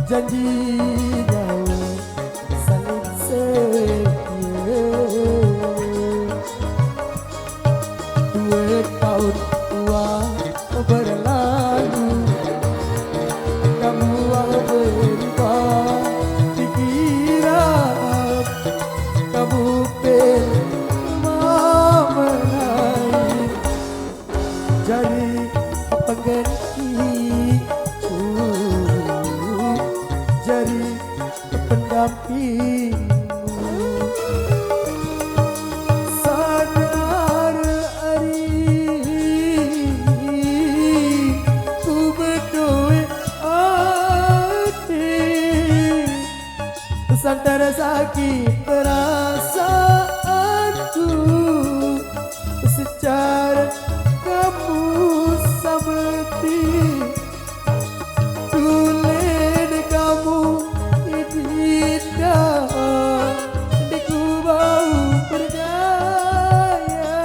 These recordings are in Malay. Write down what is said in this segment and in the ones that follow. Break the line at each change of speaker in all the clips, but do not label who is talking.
janjinya saling setia. 2 tahun tua berlalu, kamu berubah pikiran, kamu memenai jadi penggantiku, jadi pendampingmu. Sadar hari ku berdoa hati, santara sakit perasaanku, secara kamu seperti tulen kamu indah, ku bau berdaya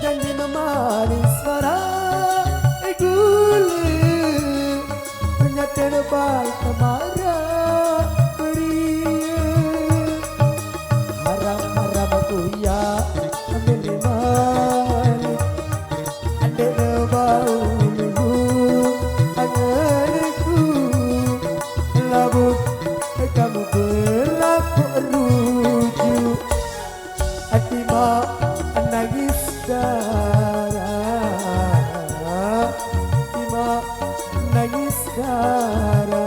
dan menemani suara gula, ternyata baik marah beria. Haram-haram aku ya ambil malik, andai bau luhu anganku, labut kamu berlaku rujuk, hati mak nangis darah, hati mak nangis darah.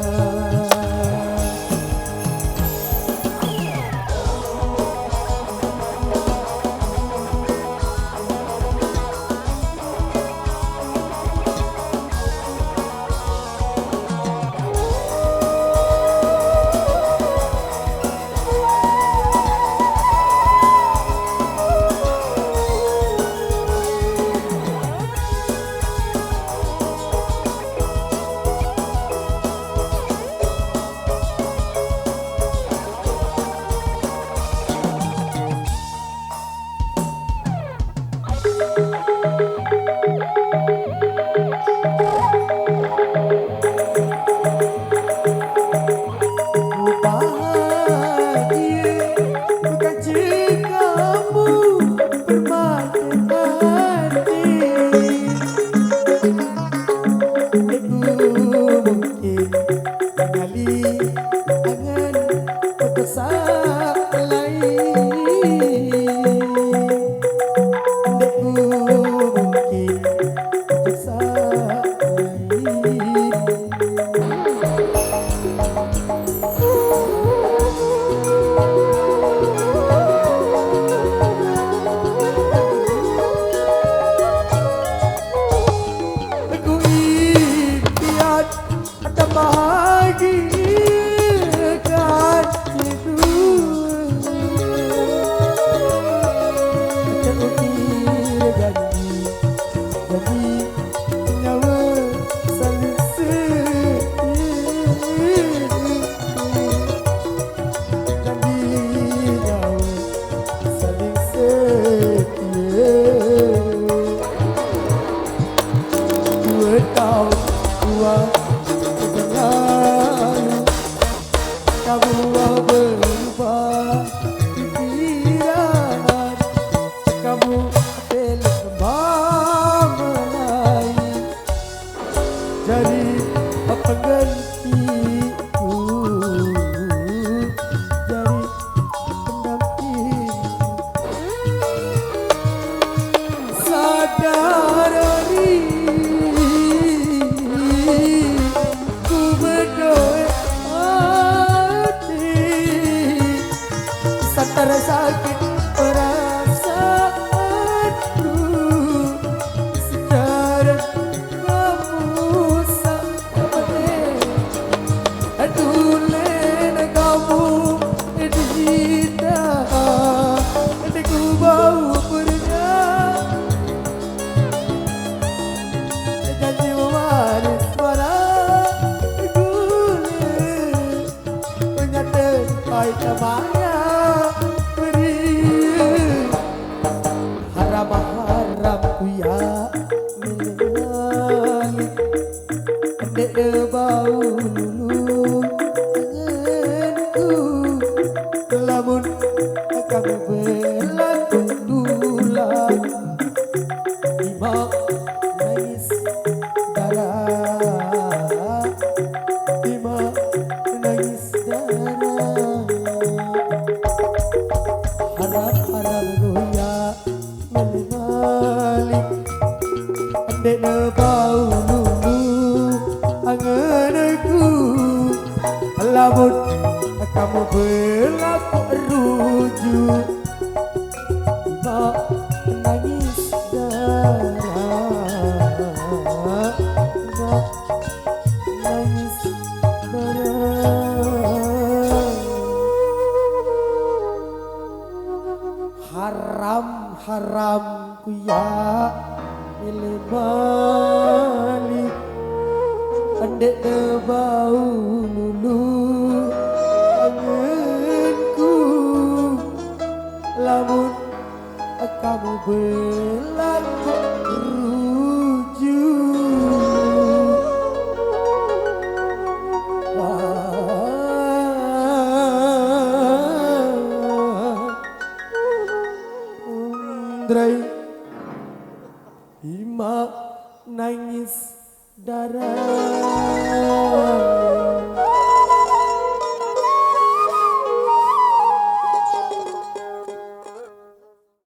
Ku berdoa hati bau lulu anganku lamun kamu berlaku bulan ima nangis darah ima nangis darah harap-harap goyah melimalik andek bau lulu anganku lamun kamu berlaku rujuk ima nangis darah ima nangis darah haram ku ya milih balik andek bau lulu anganku lamun kamu berlaku rujuk Andrei ima nangis darah